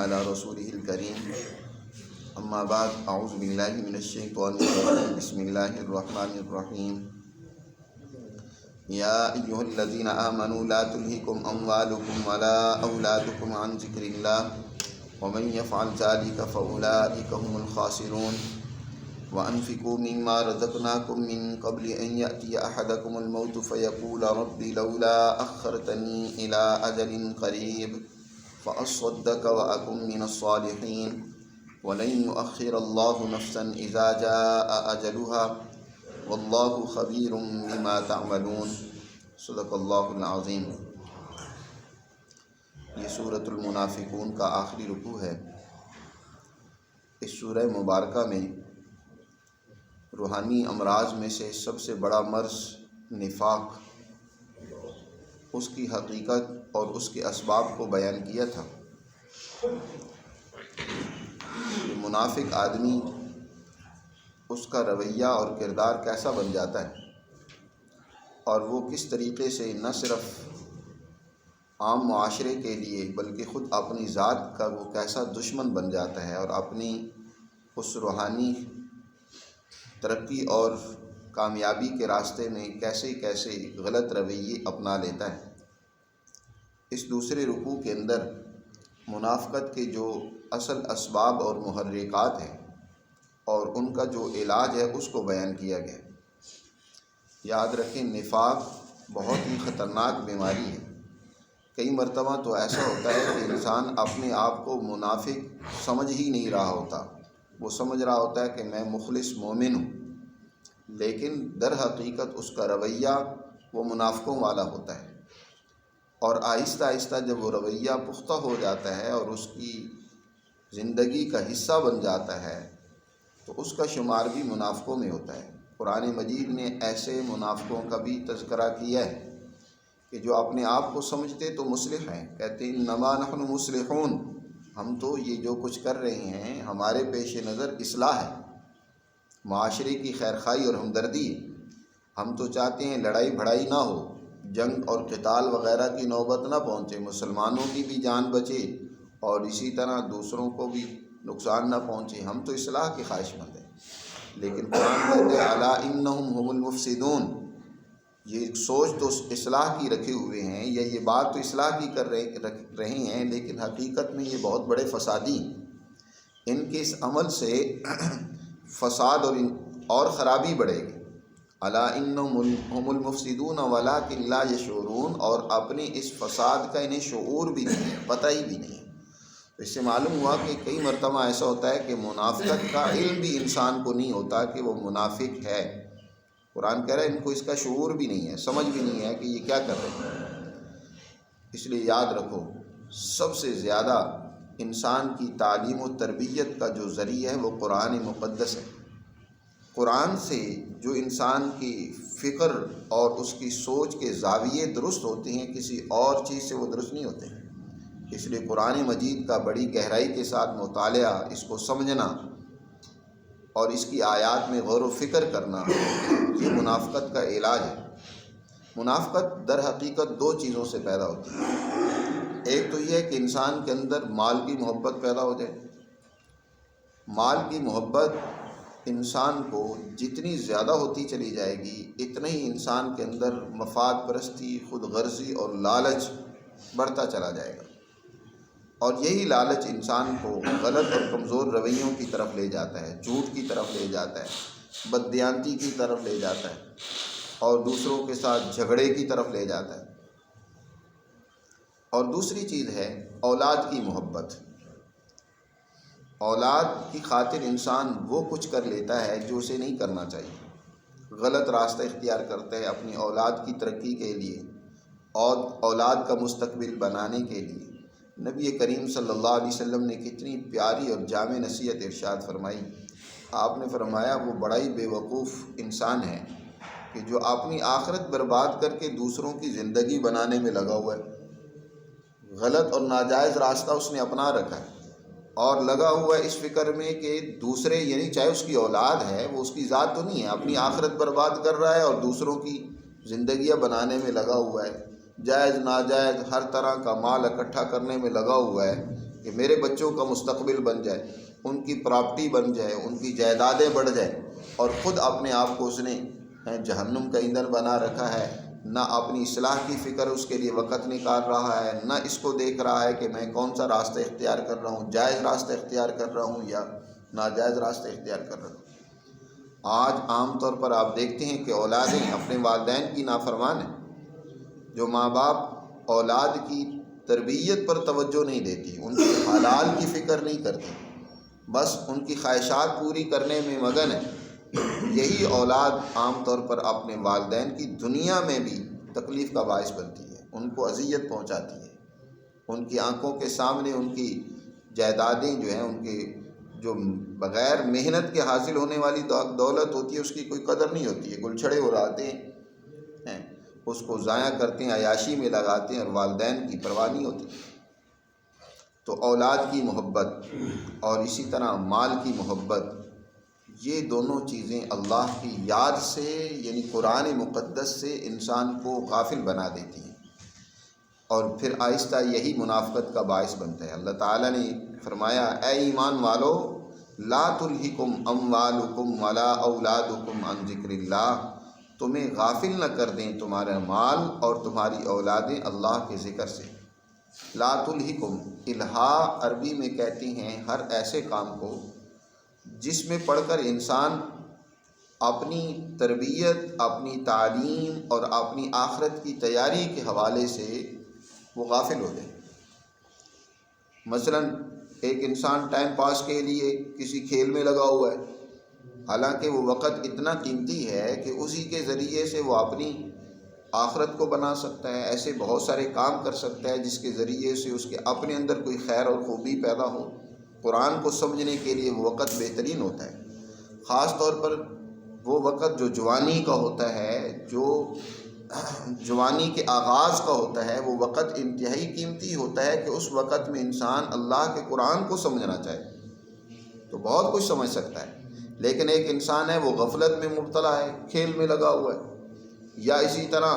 على رسوله الكريم اما بعد اعوذ باللہ من الشیطان الرجیم بسم اللہ الرحمن الرحیم یا ایھا الذین آمنوا لا تلہکم اموالکم ولا اولادکم عن ذکر اللہ ومن يفعل ذلك فاولئک هم الخاسرون وانفقوا مما رزقناکم من قبل ان یأتی احدکم الموت فیقول رب لولا اخرتنی الی اجل قریب فأصدق وأكن من الصالحين ولن يؤخر الله نفسا إذا جاء أجلها والله خبير بما تعملون صدق اللہ العظیم۔ یہ سورۃ المنافقون کا آخری رکوع ہے۔ اس سورہ مبارکہ میں روحانی امراض میں سے سب سے بڑا مرض نفاق، اس کی حقیقت اور اس کے اسباب کو بیان کیا تھا۔ منافق آدمی، اس کا رویہ اور کردار کیسا بن جاتا ہے، اور وہ کس طریقے سے نہ صرف عام معاشرے کے لیے بلکہ خود اپنی ذات کا وہ کیسا دشمن بن جاتا ہے اور اپنی اس روحانی ترقی اور کامیابی کے راستے میں کیسے کیسے غلط رویے اپنا لیتا ہے۔ اس دوسرے رکوع کے اندر منافقت کے جو اصل اسباب اور محرکات ہیں اور ان کا جو علاج ہے اس کو بیان کیا گیا۔ یاد رکھیں، نفاق بہت ہی خطرناک بیماری ہے۔ کئی مرتبہ تو ایسا ہوتا ہے کہ انسان اپنے آپ کو منافق سمجھ ہی نہیں رہا ہوتا، وہ سمجھ رہا ہوتا ہے کہ میں مخلص مومن ہوں، لیکن در حقیقت اس کا رویہ وہ منافقوں والا ہوتا ہے۔ اور آہستہ آہستہ جب وہ رویہ پختہ ہو جاتا ہے اور اس کی زندگی کا حصہ بن جاتا ہے تو اس کا شمار بھی منافقوں میں ہوتا ہے۔ قرآن مجید نے ایسے منافقوں کا بھی تذکرہ کیا ہے کہ جو اپنے آپ کو سمجھتے تو مصلح ہیں، کہتے ہیں انما نحن مصلحون، ہم تو یہ جو کچھ کر رہے ہیں ہمارے پیش نظر اصلاح ہے، معاشرے کی خیرخواہی اور ہمدردی ہے، ہم تو چاہتے ہیں لڑائی بھڑائی نہ ہو، جنگ اور قتال وغیرہ کی نوبت نہ پہنچے، مسلمانوں کی بھی جان بچے اور اسی طرح دوسروں کو بھی نقصان نہ پہنچے، ہم تو اصلاح کے خواہش مند ہیں۔ لیکن قرآن کہتے ہیں الا انہم هم المفسدون، یہ سوچ تو اصلاح کی رکھے ہوئے ہیں یا یہ بات تو اصلاح کی کر رہے ہیں، لیکن حقیقت میں یہ بہت بڑے فسادی ہیں۔ ان کے اس عمل سے فساد اور خرابی بڑھے گی۔ الا انہم هم المفسدون ولکن لا یشعرون، اور اپنے اس فساد کا انہیں شعور بھی نہیں ہے، پتہ ہی بھی نہیں ہے۔ تو اس سے معلوم ہوا کہ کئی مرتبہ ایسا ہوتا ہے کہ منافقت کا علم بھی انسان کو نہیں ہوتا کہ وہ منافق ہے۔ قرآن کہہ رہا ہے ان کو اس کا شعور بھی نہیں ہے، سمجھ بھی نہیں ہے کہ یہ کیا کر رہے ہیں۔ اس لیے یاد رکھو، سب سے زیادہ انسان کی تعلیم و تربیت کا جو ذریعہ ہے وہ قرآن مقدس ہے۔ قرآن سے جو انسان کی فکر اور اس کی سوچ کے زاویے درست ہوتے ہیں، کسی اور چیز سے وہ درست نہیں ہوتے ہیں۔ اس لیے قرآن مجید کا بڑی گہرائی کے ساتھ مطالعہ، اس کو سمجھنا اور اس کی آیات میں غور و فکر کرنا، یہ منافقت کا علاج ہے۔ منافقت در حقیقت دو چیزوں سے پیدا ہوتی ہے۔ ایک تو یہ ہے کہ انسان کے اندر مال کی محبت پیدا ہو جائے۔ مال کی محبت انسان کو جتنی زیادہ ہوتی چلی جائے گی، اتنا ہی انسان کے اندر مفاد پرستی، خود غرضی اور لالچ بڑھتا چلا جائے گا، اور یہی لالچ انسان کو غلط اور کمزور رویوں کی طرف لے جاتا ہے، جھوٹ کی طرف لے جاتا ہے، بددیانتی کی طرف لے جاتا ہے، اور دوسروں کے ساتھ جھگڑے کی طرف لے جاتا ہے۔ اور دوسری چیز ہے اولاد کی محبت۔ اولاد کی خاطر انسان وہ کچھ کر لیتا ہے جو اسے نہیں کرنا چاہیے، غلط راستہ اختیار کرتا ہے اپنی اولاد کی ترقی کے لیے اور اولاد کا مستقبل بنانے کے لیے۔ نبی کریم صلی اللہ علیہ وسلم نے کتنی پیاری اور جامع نصیحت ارشاد فرمائی۔ آپ نے فرمایا وہ بڑا ہی بے وقوف انسان ہے کہ جو اپنی آخرت برباد کر کے دوسروں کی زندگی بنانے میں لگا ہوا ہے، غلط اور ناجائز راستہ اس نے اپنا رکھا ہے اور لگا ہوا ہے اس فکر میں کہ دوسرے، یعنی چاہے اس کی اولاد ہے، وہ اس کی ذات تو نہیں ہے، اپنی آخرت برباد کر رہا ہے اور دوسروں کی زندگیاں بنانے میں لگا ہوا ہے، جائز ناجائز ہر طرح کا مال اکٹھا کرنے میں لگا ہوا ہے کہ میرے بچوں کا مستقبل بن جائے، ان کی پراپرٹی بن جائے، ان کی جائیدادیں بڑھ جائیں، اور خود اپنے آپ کو اس نے جہنم کا ایندھن بنا رکھا ہے، نہ اپنی اصلاح کی فکر اس کے لیے وقت نکال رہا ہے، نہ اس کو دیکھ رہا ہے کہ میں کون سا راستہ اختیار کر رہا ہوں، جائز راستہ اختیار کر رہا ہوں یا ناجائز راستہ اختیار کر رہا ہوں۔ آج عام طور پر آپ دیکھتے ہیں کہ اولادیں اپنے والدین کی نافرمان ہیں، جو ماں باپ اولاد کی تربیت پر توجہ نہیں دیتی، ان کے حلال کی فکر نہیں کرتی، بس ان کی خواہشات پوری کرنے میں مگن ہے، یہی اولاد عام طور پر اپنے والدین کی دنیا میں بھی تکلیف کا باعث بنتی ہے، ان کو اذیت پہنچاتی ہے، ان کی آنکھوں کے سامنے ان کی جائیدادیں جو ہیں، ان کے جو بغیر محنت کے حاصل ہونے والی دولت ہوتی ہے، اس کی کوئی قدر نہیں ہوتی ہے، گلچھڑے اڑاتے ہیں، اس کو ضائع کرتے ہیں، عیاشی میں لگاتے ہیں، اور والدین کی پرواہ نہیں ہوتی۔ تو اولاد کی محبت اور اسی طرح مال کی محبت، یہ دونوں چیزیں اللہ کی یاد سے، یعنی قرآن مقدس سے انسان کو غافل بنا دیتی ہیں، اور پھر آہستہ یہی منافقت کا باعث بنتا ہے۔ اللہ تعالیٰ نے فرمایا، اے ایمان والو، لا تلہکم اموالکم ولا اولادکم عن ذکر اللہ، تمہیں غافل نہ کر دیں تمہارا مال اور تمہاری اولادیں اللہ کے ذکر سے۔ لا تلہکم، الہا عربی میں کہتے ہیں ہر ایسے کام کو جس میں پڑھ کر انسان اپنی تربیت، اپنی تعلیم اور اپنی آخرت کی تیاری کے حوالے سے وہ غافل ہو جائے۔ مثلا ایک انسان ٹائم پاس کے لیے کسی کھیل میں لگا ہوا ہے، حالانکہ وہ وقت اتنا قیمتی ہے کہ اسی کے ذریعے سے وہ اپنی آخرت کو بنا سکتا ہے، ایسے بہت سارے کام کر سکتا ہے جس کے ذریعے سے اس کے اپنے اندر کوئی خیر اور خوبی پیدا ہو۔ قرآن کو سمجھنے کے لیے وہ وقت بہترین ہوتا ہے، خاص طور پر وہ وقت جو جوانی کا ہوتا ہے، جو جوانی کے آغاز کا ہوتا ہے، وہ وقت انتہائی قیمتی ہوتا ہے کہ اس وقت میں انسان اللہ کے قرآن کو سمجھنا چاہے تو بہت کچھ سمجھ سکتا ہے، لیکن ایک انسان ہے وہ غفلت میں مبتلا ہے، کھیل میں لگا ہوا ہے، یا اسی طرح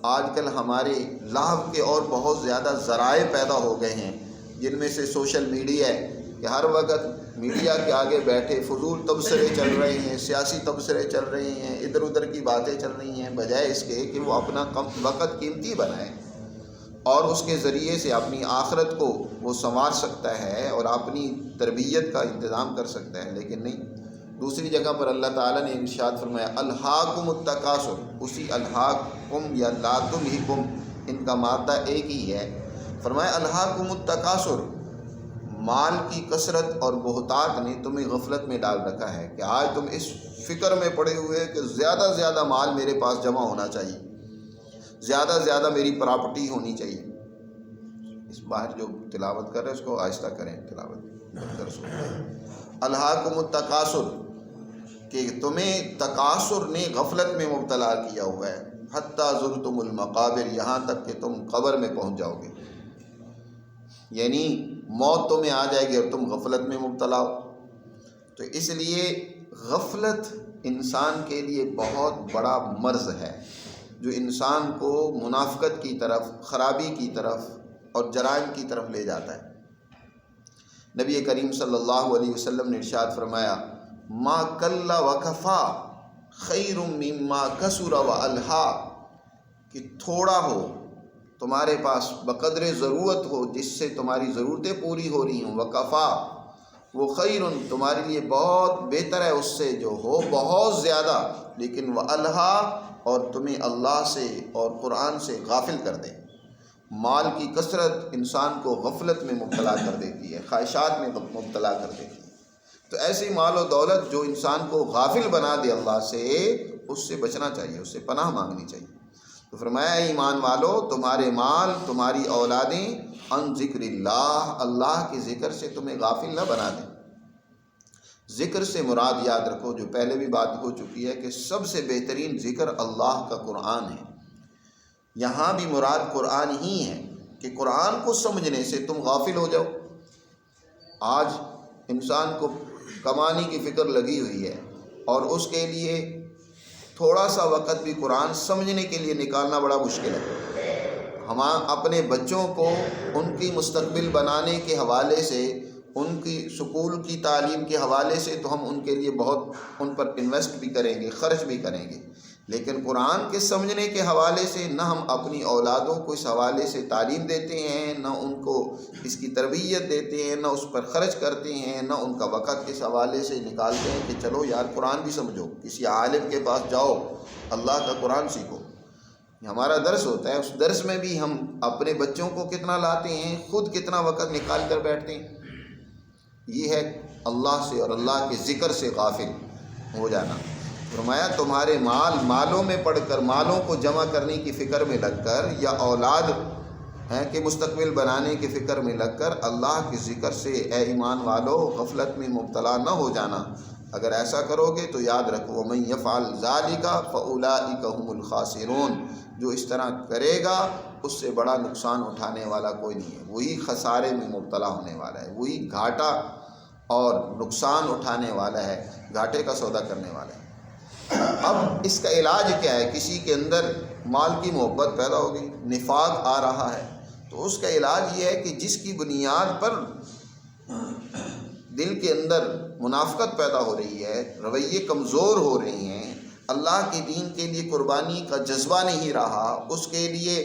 آج کل ہمارے لہو کے اور بہت زیادہ ذرائع پیدا ہو گئے ہیں، جن میں سے سوشل میڈیا ہے کہ ہر وقت میڈیا کے آگے بیٹھے فضول تبصرے چل رہے ہیں، سیاسی تبصرے چل رہے ہیں، ادھر ادھر کی باتیں چل رہی ہیں، بجائے اس کے کہ وہ اپنا وقت قیمتی بنائے اور اس کے ذریعے سے اپنی آخرت کو وہ سنوار سکتا ہے اور اپنی تربیت کا انتظام کر سکتا ہے، لیکن نہیں۔ دوسری جگہ پر اللہ تعالیٰ نے ارشاد فرمایا، الہاکم التکاثر، اسی الہاکم یا لا تلہکم، ان کا مادہ ایک ہی ہے۔ فرمایا الہاکم التکاثر، مال کی کثرت اور بہتات نے تمہیں غفلت میں ڈال رکھا ہے کہ آج تم اس فکر میں پڑے ہوئے کہ زیادہ سے زیادہ مال میرے پاس جمع ہونا چاہیے، زیادہ سے زیادہ میری پراپرٹی ہونی چاہیے۔ اس باہر جو تلاوت کر رہے ہیں اس کو آہستہ کریں، تلاوت الہاکم التکاثر، کہ تمہیں تکاثر نے غفلت میں مبتلا کیا ہوا ہے، حتی زرتم المقابر، یہاں تک کہ تم قبر میں پہنچ جاؤ گے، یعنی موت تمہیں آ جائے گی اور تم غفلت میں مبتلا ہو۔ تو اس لیے غفلت انسان کے لیے بہت بڑا مرض ہے جو انسان کو منافقت کی طرف، خرابی کی طرف اور جرائم کی طرف لے جاتا ہے۔ نبی کریم صلی اللہ علیہ وسلم نے ارشاد فرمایا، ما کل وکفا خیر مما کثر والہا، کہ تھوڑا ہو تمہارے پاس، بقدر ضرورت ہو جس سے تمہاری ضرورتیں پوری ہو رہی ہوں، وکفا وہ خیر، تمہارے لیے بہت بہتر ہے اس سے جو ہو بہت زیادہ، لیکن والہا، اور تمہیں اللہ سے اور قرآن سے غافل کر دے۔ مال کی کثرت انسان کو غفلت میں مبتلا کر دیتی ہے، خواہشات میں مبتلا کر دیتی ہے۔ تو ایسی مال و دولت جو انسان کو غافل بنا دے اللہ سے، اس سے بچنا چاہیے، اس سے پناہ مانگنی چاہیے۔ تو فرمایا ایمان والو، تمہارے مال، تمہاری اولادیں عن ذکر اللہ، اللہ کے ذکر سے تمہیں غافل نہ بنا دیں۔ ذکر سے مراد یاد رکھو، جو پہلے بھی بات ہو چکی ہے، کہ سب سے بہترین ذکر اللہ کا قرآن ہے۔ یہاں بھی مراد قرآن ہی ہے کہ قرآن کو سمجھنے سے تم غافل ہو جاؤ۔ آج انسان کو کمانے کی فکر لگی ہوئی ہے اور اس کے لیے تھوڑا سا وقت بھی قرآن سمجھنے کے لیے نکالنا بڑا مشکل ہے۔ ہم اپنے بچوں کو ان کی مستقبل بنانے کے حوالے سے، ان کی سکول کی تعلیم کے حوالے سے تو ہم ان کے لیے بہت ان پر انویسٹ بھی کریں گے، خرچ بھی کریں گے، لیکن قرآن کے سمجھنے کے حوالے سے نہ ہم اپنی اولادوں کو اس حوالے سے تعلیم دیتے ہیں، نہ ان کو اس کی تربیت دیتے ہیں، نہ اس پر خرچ کرتے ہیں، نہ ان کا وقت اس حوالے سے نکالتے ہیں کہ چلو یار قرآن بھی سمجھو، کسی عالم کے پاس جاؤ، اللہ کا قرآن سیکھو۔ ہمارا درس ہوتا ہے، اس درس میں بھی ہم اپنے بچوں کو کتنا لاتے ہیں، خود کتنا وقت نکال کر بیٹھتے ہیں۔ یہ ہے اللہ سے اور اللہ کے ذکر سے غافل ہو جانا۔ فرمایا تمہارے مالوں میں پڑھ کر، مالوں کو جمع کرنے کی فکر میں لگ کر، یا اولاد کہ مستقبل بنانے کی فکر میں لگ کر، اللہ کے ذکر سے اے ایمان والو غفلت میں مبتلا نہ ہو جانا۔ اگر ایسا کرو گے تو یاد رکھو وَمَن يَفْعَلْ ذَلِكَ فَأُولَٰئِكَ هُمُ الْخَاسِرُونَ، جو اس طرح کرے گا اس سے بڑا نقصان اٹھانے والا کوئی نہیں ہے، وہی خسارے میں مبتلا ہونے والا ہے، وہی گھاٹا اور نقصان اٹھانے والا ہے، گھاٹے کا سودا کرنے والا ہے۔ اب اس کا علاج کیا ہے؟ کسی کے اندر مال کی محبت پیدا ہو گئی، نفاق آ رہا ہے، تو اس کا علاج یہ ہے کہ جس کی بنیاد پر دل کے اندر منافقت پیدا ہو رہی ہے، رویے کمزور ہو رہے ہیں، اللہ کے دین کے لیے قربانی کا جذبہ نہیں رہا، اس کے لیے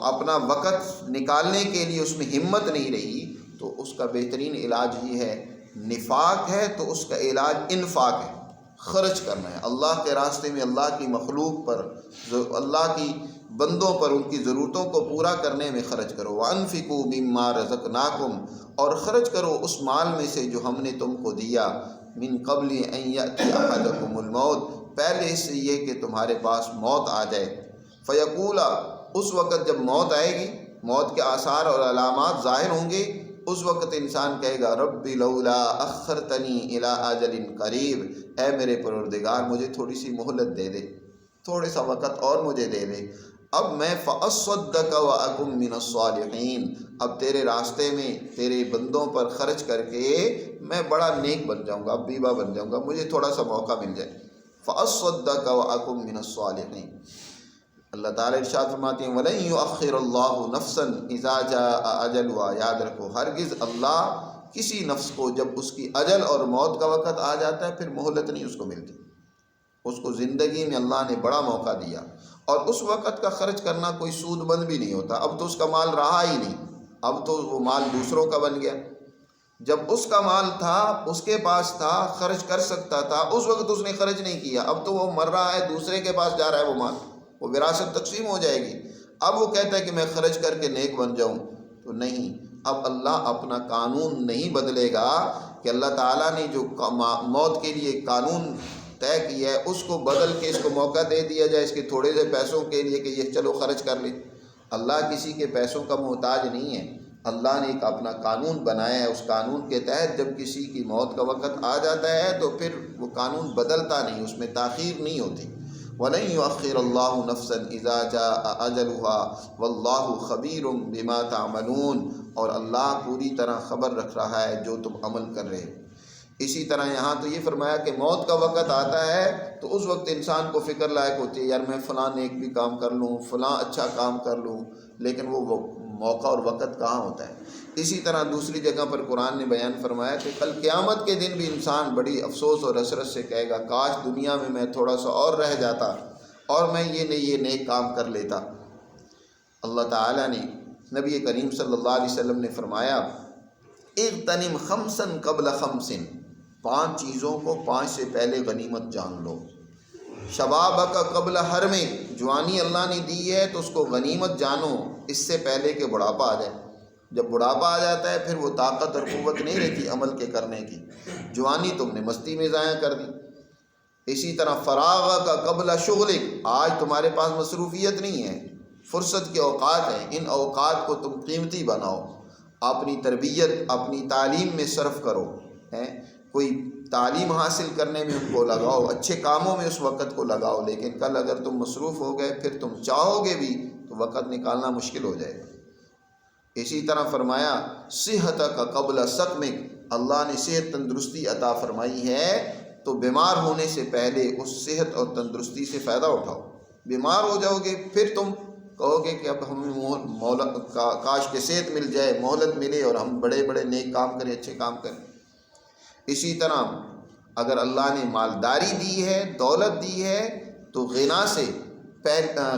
اپنا وقت نکالنے کے لیے اس میں ہمت نہیں رہی، تو اس کا بہترین علاج ہی ہے، نفاق ہے تو اس کا علاج انفاق ہے، خرچ کرنا ہے اللہ کے راستے میں، اللہ کی مخلوق پر، اللہ کی بندوں پر، ان کی ضرورتوں کو پورا کرنے میں خرچ کرو۔ وَأَنفِقُوا مِمَّا رَزَقْنَاكُمْ، اور خرچ کرو اس مال میں سے جو ہم نے تم کو دیا، مِن قَبْلِ أَن يَأْتِيَ أَحَدَكُمُ الْمَوْتُ، پہلے اس سے یہ کہ تمہارے پاس موت آ جائے، فَيَقُولَ، اس وقت جب موت آئے گی، موت کے آثار اور علامات ظاہر ہوں گے، اس وقت انسان کہے گا رب لولا اخرتنی الی اجل قریب، اے میرے پروردگار مجھے تھوڑی سی مہلت دے دے، تھوڑا سا وقت اور مجھے دے دے، اب میں فاصدق واکن من الصالحین، اب تیرے راستے میں تیرے بندوں پر خرچ کر کے میں بڑا نیک بن جاؤں گا، بیوہ بن جاؤں گا، مجھے تھوڑا سا موقع مل جائے، فاصدق واکن من الصالحین۔ اللہ تعالیٰ ارشاد فرماتے ہیں وَلَن يُؤَخِّرَ اللَّهُ نَفْسًا إِذَا جَاءَ أَجَلُهَا، یاد رکھو ہرگز اللہ کسی نفس کو جب اس کی اجل اور موت کا وقت آ جاتا ہے پھر مہلت نہیں اس کو ملتی، اس کو زندگی میں اللہ نے بڑا موقع دیا، اور اس وقت کا خرچ کرنا کوئی سود مند بھی نہیں ہوتا، اب تو اس کا مال رہا ہی نہیں، اب تو وہ مال دوسروں کا بن گیا، جب اس کا مال تھا، اس کے پاس تھا، خرچ کر سکتا تھا، اس وقت اس نے خرچ نہیں کیا، اب تو وہ مر رہا ہے، دوسرے کے پاس جا رہا ہے وہ مال، وہ وراثت تقسیم ہو جائے گی، اب وہ کہتا ہے کہ میں خرچ کر کے نیک بن جاؤں، تو نہیں، اب اللہ اپنا قانون نہیں بدلے گا کہ اللہ تعالیٰ نے جو موت کے لیے قانون طے کیا ہے اس کو بدل کے اس کو موقع دے دیا جائے اس کے تھوڑے سے پیسوں کے لیے کہ یہ چلو خرچ کر لے۔ اللہ کسی کے پیسوں کا محتاج نہیں ہے، اللہ نے ایک اپنا قانون بنایا ہے، اس قانون کے تحت جب کسی کی موت کا وقت آ جاتا ہے تو پھر وہ قانون بدلتا نہیں، اس میں تاخیر نہیں ہوتی۔ وَلَن يُؤَخِّرَ اللَّهُ نَفْسًا إِذَا جَاءَ أَجَلُهَا وَاللَّهُ خَبِيرٌ بِمَا تَعْمَلُونَ، اور اللہ پوری طرح خبر رکھ رہا ہے جو تم عمل کر رہے ہو۔ اسی طرح یہاں تو یہ فرمایا کہ موت کا وقت آتا ہے تو اس وقت انسان کو فکر لائق ہوتی ہے، یار میں فلاں نیک بھی کام کر لوں، فلاں اچھا کام کر لوں، لیکن وہ موقع اور وقت کہاں ہوتا ہے۔ اسی طرح دوسری جگہ پر قرآن نے بیان فرمایا کہ کل قیامت کے دن بھی انسان بڑی افسوس اور حسرت سے کہے گا کاش دنیا میں تھوڑا سا اور رہ جاتا اور میں یہ نیک کام کر لیتا۔ اللہ تعالیٰ نے نبی کریم صلی اللہ علیہ وسلم نے فرمایا اغتنم خمسا قبل خمس، 5 چیزوں کو 5 سے پہلے غنیمت جان لو۔ شبابک قبل حرم، جوانی اللہ نے دی ہے تو اس کو غنیمت جانو اس سے پہلے کہ بڑھاپا آ جائے، جب بڑھاپا آ جاتا ہے پھر وہ طاقت اور قوت نہیں رہتی عمل کے کرنے کی، جوانی تم نے مستی میں ضائع کر دی۔ اسی طرح فراغ کا قبل شغلک، آج تمہارے پاس مصروفیت نہیں ہے، فرصت کے اوقات ہیں، ان اوقات کو تم قیمتی بناؤ، اپنی تربیت اپنی تعلیم میں صرف کرو، کوئی تعلیم حاصل کرنے میں ان کو لگاؤ، اچھے کاموں میں اس وقت کو لگاؤ، لیکن کل اگر تم مصروف ہو گئے پھر تم چاہو گے بھی تو وقت نکالنا مشکل ہو جائے گا۔ اسی طرح فرمایا صحت کا قبل سقمک، اللہ نے صحت تندرستی عطا فرمائی ہے تو بیمار ہونے سے پہلے اس صحت اور تندرستی سے فائدہ اٹھاؤ، بیمار ہو جاؤ گے پھر تم کہو گے کہ اب ہمیں کاش کہ صحت مل جائے، مہلت ملے اور ہم بڑے بڑے نیک کام کریں، اچھے کام کریں۔ اسی طرح اگر اللہ نے مالداری دی ہے، دولت دی ہے، تو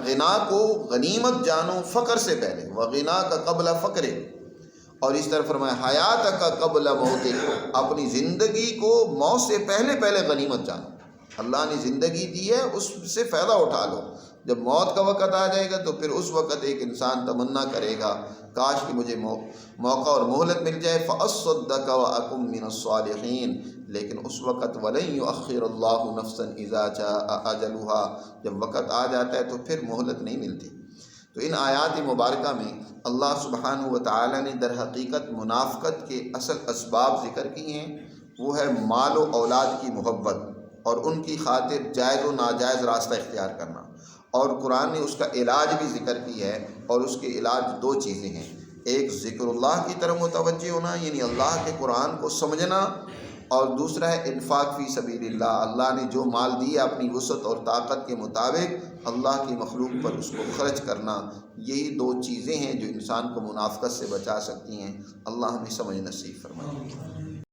غنا کو غنیمت جانو فقر سے پہلے، وغنا کا قبل فقر، اور اس طرح فرمایا حیات کا قبل موت، اپنی زندگی کو موت سے پہلے غنیمت جانو۔ اللہ نے زندگی دی ہے، اس سے فائدہ اٹھا لو۔ جب موت کا وقت آ جائے گا تو پھر اس وقت ایک انسان تمنا کرے گا کاش کہ مجھے موقع اور مہلت مل جائے، فَأَصَّدَّقَ وَأَكُن مِّنَ الصَّالِحِينَ، لیکن اس وقت وَلَن يُؤَخِّرَ اللَّهُ نَفْسًا إِذَا جَاءَ أَجَلُهَا، جب وقت آ جاتا ہے تو پھر مہلت نہیں ملتی۔ تو ان آیات مبارکہ میں اللہ سبحانہ و تعالی نے در حقیقت منافقت کے اصل اسباب ذکر کی ہیں۔ وہ ہے مال و اولاد کی محبت اور ان کی خاطر جائز و ناجائز راستہ اختیار کرنا، اور قرآن نے اس کا علاج بھی ذکر کی ہے، اور اس کے علاج دو چیزیں ہیں، ایک ذکر اللہ کی طرف متوجہ ہونا، یعنی اللہ کے قرآن کو سمجھنا، اور دوسرا ہے انفاق فی سبیل اللہ، اللہ نے جو مال دیا اپنی وسعت اور طاقت کے مطابق اللہ کی مخلوق پر اس کو خرچ کرنا۔ یہی دو چیزیں ہیں جو انسان کو منافقت سے بچا سکتی ہیں۔ اللہ ہمیں سمجھ نصیب فرمائے۔